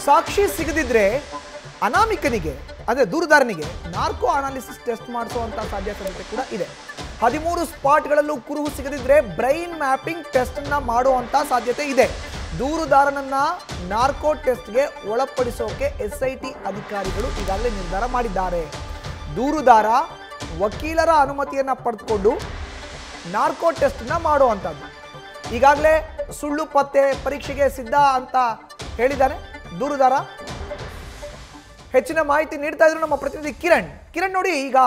ಸಾಕ್ಷಿ ಸಿಗದಿದ್ರೆ ಅನಾಮಿಕನಿಗೆ ಅಂದರೆ ದೂರುದಾರನಿಗೆ narco analysis test ಮಾಡಿಸುವಂಥ ಸಾಧ್ಯತೆ ಕೂಡ ಇದೆ. 13 ಸ್ಪಾಟ್ಗಳಲ್ಲೂ ಕುರುಹು ಸಿಗದಿದ್ರೆ ಬ್ರೈನ್ ಮ್ಯಾಪಿಂಗ್ ಟೆಸ್ಟನ್ನು ಮಾಡುವಂಥ ಸಾಧ್ಯತೆ ಇದೆ. ದೂರುದಾರನನ್ನ ನಾರ್ಕೋ ಟೆಸ್ಟ್ಗೆ ಒಳಪಡಿಸೋಕೆ SIT ಅಧಿಕಾರಿಗಳು ಈಗಾಗಲೇ ನಿರ್ಧಾರ ಮಾಡಿದ್ದಾರೆ. ದೂರುದಾರ ವಕೀಲರ ಅನುಮತಿಯನ್ನು ಪಡೆದುಕೊಂಡು ನಾರ್ಕೋ ಟೆಸ್ಟನ್ನು ಮಾಡುವಂಥದ್ದು. ಈಗಾಗಲೇ ಸುಳ್ಳು ಪತ್ತೆ ಪರೀಕ್ಷೆಗೆ ಸಿದ್ಧ ಅಂತ ಹೇಳಿದ್ದಾನೆ ದೂರುದಾರ. ಹೆಚ್ಚಿನ ಮಾಹಿತಿ ನೀಡ್ತಾ ಇದ್ರು ನಮ್ಮ ಪ್ರತಿನಿಧಿ ಕಿರಣ್ ನೋಡಿ, ಈಗ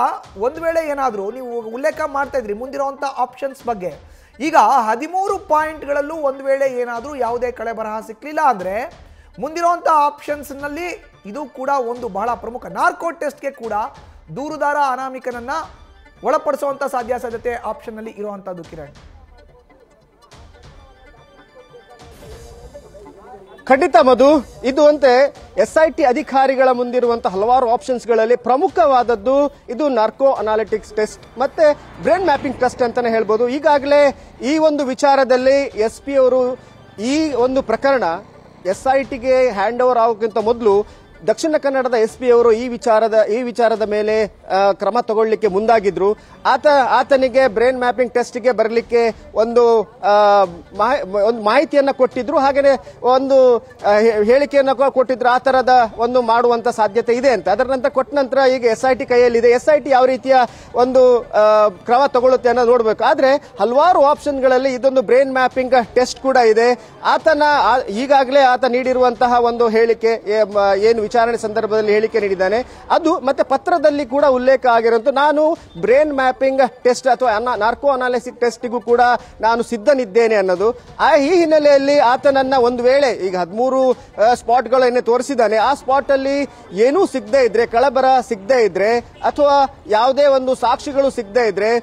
ಒಂದು ವೇಳೆ ಏನಾದರೂ ನೀವು ಉಲ್ಲೇಖ ಮಾಡ್ತಾ ಇದ್ರಿ ಮುಂದಿರುವಂಥ ಆಪ್ಷನ್ಸ್ ಬಗ್ಗೆ. ಈಗ 13 ಪಾಯಿಂಟ್ಗಳಲ್ಲೂ ಒಂದು ವೇಳೆ ಏನಾದರೂ ಯಾವುದೇ ಕಳೆ ಬರಹ ಸಿಕ್ಕಲಿಲ್ಲ ಅಂದರೆ ಮುಂದಿರುವಂಥ ಆಪ್ಷನ್ಸ್ನಲ್ಲಿ ಇದು ಕೂಡ ಒಂದು ಬಹಳ ಪ್ರಮುಖ. ನಾರ್ಕೋ ಟೆಸ್ಟ್ಗೆ ಕೂಡ ದೂರುದಾರ ಅನಾಮಿಕನನ್ನು ಒಳಪಡಿಸುವಂಥ ಸಾಧ್ಯತೆ ಆಪ್ಷನ್ನಲ್ಲಿ ಇರುವಂಥದ್ದು. ಕಿರಣ್, ಖಂಡಿತ ಮಧು, ಇದು ಅಂತೆ SIT ಅಧಿಕಾರಿಗಳ ಮುಂದಿರುವಂತಹ ಹಲವಾರು ಆಪ್ಷನ್ಸ್ಗಳಲ್ಲಿ ಪ್ರಮುಖವಾದದ್ದು ಇದು ನಾರ್ಕೋ ಅನಾಲಿಟಿಕ್ಸ್ ಟೆಸ್ಟ್ ಮತ್ತೆ ಬ್ರೈನ್ ಮ್ಯಾಪಿಂಗ್ ಟೆಸ್ಟ್ ಅಂತಾನೆ ಹೇಳ್ಬೋದು. ಈಗಾಗಲೇ ಈ ಒಂದು ವಿಚಾರದಲ್ಲಿ SP ಅವರು ಈ ಒಂದು ಪ್ರಕರಣ SITಗೆ ಹ್ಯಾಂಡ್ ಓವರ್ ಆಗೋಕ್ಕಿಂತ ಮೊದಲು ದಕ್ಷಿಣ ಕನ್ನಡದ SP ಅವರು ಈ ವಿಚಾರದ ಮೇಲೆ ಕ್ರಮ ತಗೊಳ್ಳಿಕ್ಕೆ ಮುಂದಾಗಿದ್ರು. ಆತನಿಗೆ ಬ್ರೈನ್ ಮ್ಯಾಪಿಂಗ್ ಟೆಸ್ಟ್ಗೆ ಬರಲಿಕ್ಕೆ ಒಂದು ಮಾಹಿತಿಯನ್ನ ಕೊಟ್ಟಿದ್ರು, ಹಾಗೇನೆ ಒಂದು ಹೇಳಿಕೆಯನ್ನ ಕೊಟ್ಟಿದ್ರು. ಆ ತರದ ಒಂದು ಮಾಡುವಂತ ಸಾಧ್ಯತೆ ಇದೆ ಅಂತ. ಅದರ ನಂತರ ಕೊಟ್ಟ ನಂತರ ಈಗ SIT ಕೈಯಲ್ಲಿದೆ. SIT ಯಾವ ರೀತಿಯ ಒಂದು ಕ್ರಮ ತಗೊಳ್ಳುತ್ತೆ ಅನ್ನೋ ನೋಡ್ಬೇಕು. ಆದ್ರೆ ಹಲವಾರು ಆಪ್ಷನ್ಗಳಲ್ಲಿ ಇದೊಂದು ಬ್ರೈನ್ ಮ್ಯಾಪಿಂಗ್ ಟೆಸ್ಟ್ ಕೂಡ ಇದೆ. ಈಗಾಗಲೇ ಆತ ನೀಡಿರುವಂತಹ ಒಂದು ಹೇಳಿಕೆ, ಏನು ವಿಚಾರಣೆ ಸಂದರ್ಭದಲ್ಲಿ ಹೇಳಿಕೆ ನೀಡಿದ್ದಾನೆ ಅದು ಮತ್ತೆ ಪತ್ರದಲ್ಲಿ ಕೂಡ ಉಲ್ಲೇಖ ಆಗಿರುವಂತ ನಾನು ಬ್ರೈನ್ ಮ್ಯಾಪಿಂಗ್ ಟೆಸ್ಟ್ ಅಥವಾ ನಾರ್ಕೋ ಅನಾಲಿಸಿಸ್ ಟೆಸ್ಟ್ಗೂ ಕೂಡ ನಾನು ಸಿದ್ಧನಿದ್ದೇನೆ ಅನ್ನೋದು. ಈ ಹಿನ್ನೆಲೆಯಲ್ಲಿ ಆತನನ್ನ ಒಂದು ವೇಳೆ ಈಗ 13 ಸ್ಪಾಟ್ಗಳನ್ನೇ ತೋರಿಸಿದ್ದಾನೆ, ಆ ಸ್ಪಾಟ್ ಅಲ್ಲಿ ಏನೂ ಸಿಗದೇ ಇದ್ರೆ, ಕಳಬರ ಸಿಗದೇ ಇದ್ರೆ ಅಥವಾ ಯಾವುದೇ ಒಂದು ಸಾಕ್ಷಿಗಳು ಸಿಗದೇ ಇದ್ರೆ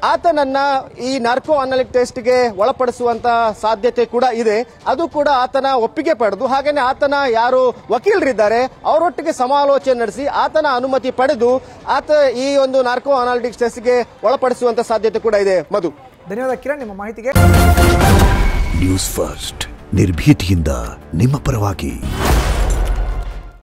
ಆತನನ್ನ ಈ ನಾರ್ಕೋ ಅನಾಲಿಟಿಕ್ಸ್ ಟೆಸ್ಟ್ಗೆ ಒಳಪಡಿಸುವಂತ ಸಾಧ್ಯತೆ ಕೂಡ ಇದೆ. ಅದು ಕೂಡ ಆತನ ಒಪ್ಪಿಗೆ ಪಡೆದು, ಹಾಗೇನೆ ಆತನ ಯಾರು ವಕೀಲರಿದ್ದಾರೆ ಅವರೊಟ್ಟಿಗೆ ಸಮಾಲೋಚನೆ ನಡೆಸಿ ಆತನ ಅನುಮತಿ ಪಡೆದು ಆತ ಈ ಒಂದು ನಾರ್ಕೋ ಅನಾಲಿಟಿಕ್ಸ್ ಟೆಸ್ಟ್ಗೆ ಒಳಪಡಿಸುವಂತ ಸಾಧ್ಯತೆ ಕೂಡ ಇದೆ. ಮಧು, ಧನ್ಯವಾದ ಕಿರಣ್ ನಿಮ್ಮ ಮಾಹಿತಿಗೆ. ನ್ಯೂಸ್ ಫಸ್ಟ್ ನಿರ್ಭೀತಿಯಿಂದ ನಿಮ್ಮ ಪರವಾಗಿ.